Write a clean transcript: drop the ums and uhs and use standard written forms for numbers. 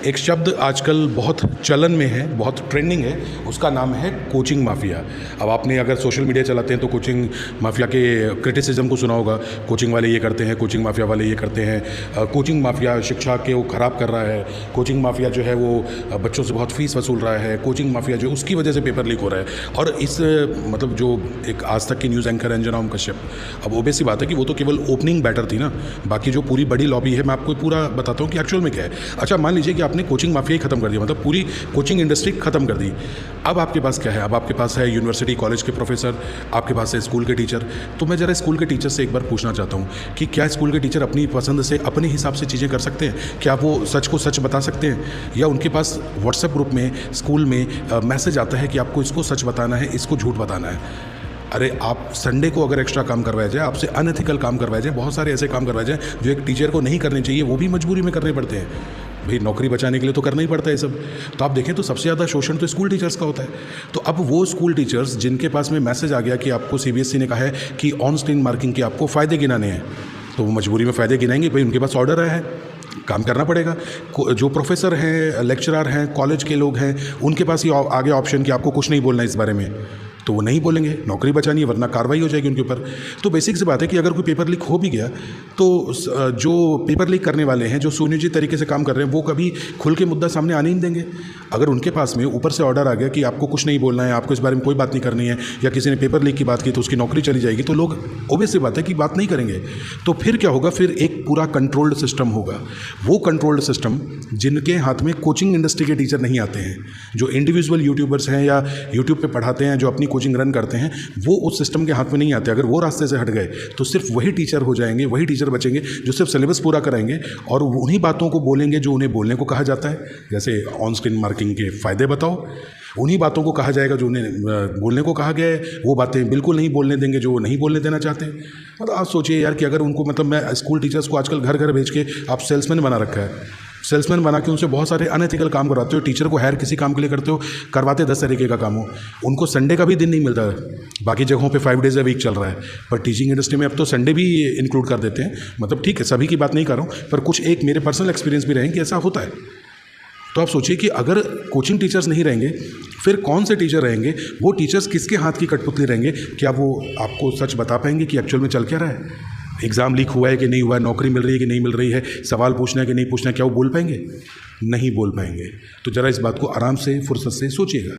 एक शब्द आजकल बहुत चलन में है, बहुत ट्रेंडिंग है, उसका नाम है कोचिंग माफिया। अब आपने अगर सोशल मीडिया चलाते हैं तो कोचिंग माफिया के क्रिटिसिज्म को सुना होगा। कोचिंग वाले ये करते हैं, कोचिंग माफिया वाले ये करते हैं, कोचिंग माफिया शिक्षा के वो ख़राब कर रहा है, कोचिंग माफिया जो है वो बच्चों से बहुत फ़ीस वसूल रहा है, कोचिंग माफिया जो उसकी वजह से पेपर लीक हो रहा है। और इस मतलब जो एक आज तक की न्यूज़ एंकर अंजना ओम कश्यप, अब ओबे सी बात है कि वो तो केवल ओपनिंग बैटर थी ना, बाकी जो पूरी बड़ी लॉबी है मैं आपको पूरा बताता हूँ कि एक्चुअल में क्या है। अच्छा, मान लीजिए कि आपने कोचिंग माफिया ही खत्म कर दिया, मतलब पूरी कोचिंग इंडस्ट्री खत्म कर दी। अब आपके पास क्या है? अब आपके पास है यूनिवर्सिटी कॉलेज के प्रोफेसर, आपके पास है स्कूल के टीचर। तो मैं ज़रा स्कूल के टीचर से एक बार पूछना चाहता हूँ कि क्या स्कूल के टीचर अपनी पसंद से अपने हिसाब से चीज़ें कर सकते हैं? क्या वो सच को सच बता सकते हैं? या उनके पास व्हाट्सएप ग्रुप में स्कूल में मैसेज आता है कि आपको इसको सच बताना है, इसको झूठ बताना है? अरे आप संडे को अगर एक्स्ट्रा काम करवाया जाए, आपसे अनएथिकल काम करवाया जाए, बहुत सारे ऐसे काम करवाए जाए जो एक टीचर को नहीं करने चाहिए, वो भी मजबूरी में करने पड़ते हैं। भाई नौकरी बचाने के लिए तो करना ही पड़ता है सब। तो आप देखें तो सबसे ज़्यादा शोषण तो स्कूल टीचर्स का होता है। तो अब वो स्कूल टीचर्स जिनके पास में मैसेज आ गया कि आपको सीबीएसई ने कहा है कि ऑन स्क्रीन मार्किंग के आपको फ़ायदे गिनाने हैं, तो वो मजबूरी में फ़ायदे गिनाएंगे। भाई उनके पास ऑर्डर आया है, काम करना पड़ेगा। जो प्रोफेसर हैं, लेक्चरर हैं, कॉलेज के लोग हैं, उनके पास ये आगे ऑप्शन कि आपको कुछ नहीं बोलना इस बारे में, तो वो नहीं बोलेंगे, नौकरी बचानी है वरना कार्रवाई हो जाएगी उनके ऊपर। तो बेसिक सी बात है कि अगर कोई पेपर लीक हो भी गया तो जो पेपर लीक करने वाले हैं, जो सुनियोजित तरीके से काम कर रहे हैं, वो कभी खुल के मुद्दा सामने आने ही नहीं देंगे। अगर उनके पास में ऊपर से ऑर्डर आ गया कि आपको कुछ नहीं बोलना है, आपको इस बारे में कोई बात नहीं करनी है, या किसी ने पेपर लीक की बात की तो उसकी नौकरी चली जाएगी, तो लोग ऑब्वियस सी बात है कि बात नहीं करेंगे। तो फिर क्या होगा? फिर एक पूरा कंट्रोल्ड सिस्टम होगा। वो कंट्रोल्ड सिस्टम जिनके हाथ में कोचिंग इंडस्ट्री के टीचर नहीं आते हैं, जो इंडिविजुअल यूट्यूबर्स हैं या यूट्यूब पे पढ़ाते हैं, जो अपनी कोचिंग रन करते हैं, वो उस सिस्टम के हाथ में नहीं आते। अगर वो रास्ते से हट गए तो सिर्फ वही टीचर हो जाएंगे, वही टीचर बचेंगे जो सिर्फ सिलेबस पूरा कराएंगे और उन्हीं बातों को बोलेंगे जो उन्हें बोलने को कहा जाता है। जैसे ऑन स्क्रीन मार्किंग के फ़ायदे बताओ, उन्हीं बातों को कहा जाएगा जो उन्हें बोलने को कहा गया है। वो बातें बिल्कुल नहीं बोलने देंगे जो वो नहीं बोलने देना चाहते। मतलब आप सोचिए यार कि अगर उनको, मतलब मैं स्कूल टीचर्स को आजकल घर घर भेज के आप सेल्समैन बना रखा है, सेल्समैन बना के उनसे बहुत सारे अनएथिकल काम करवाते हो। टीचर को हायर किसी काम के लिए करते हो, करवाते 10 तरीके का काम हो, उनको संडे का भी दिन नहीं मिलता है। बाकी जगहों पे 5 डेज़ अ वीक चल रहा है, पर टीचिंग इंडस्ट्री में अब तो संडे भी इंक्लूड कर देते हैं। मतलब ठीक है, सभी की बात नहीं कर रहा हूँ, पर कुछ एक मेरे पर्सनल एक्सपीरियंस भी रहे कि ऐसा होता है। तो आप सोचिए कि अगर कोचिंग टीचर्स नहीं रहेंगे फिर कौन से टीचर रहेंगे? वो टीचर्स किसके हाथ की कठपुतली रहेंगे? क्या वो आपको सच बता पाएंगे कि एक्चुअल में चल क्या रहा है? एग्ज़ाम लीक हुआ है कि नहीं हुआ है, नौकरी मिल रही है कि नहीं मिल रही है, सवाल पूछना है कि नहीं पूछना है, क्या वो बोल पाएंगे? नहीं बोल पाएंगे। तो ज़रा इस बात को आराम से, फुर्सत से सोचिएगा।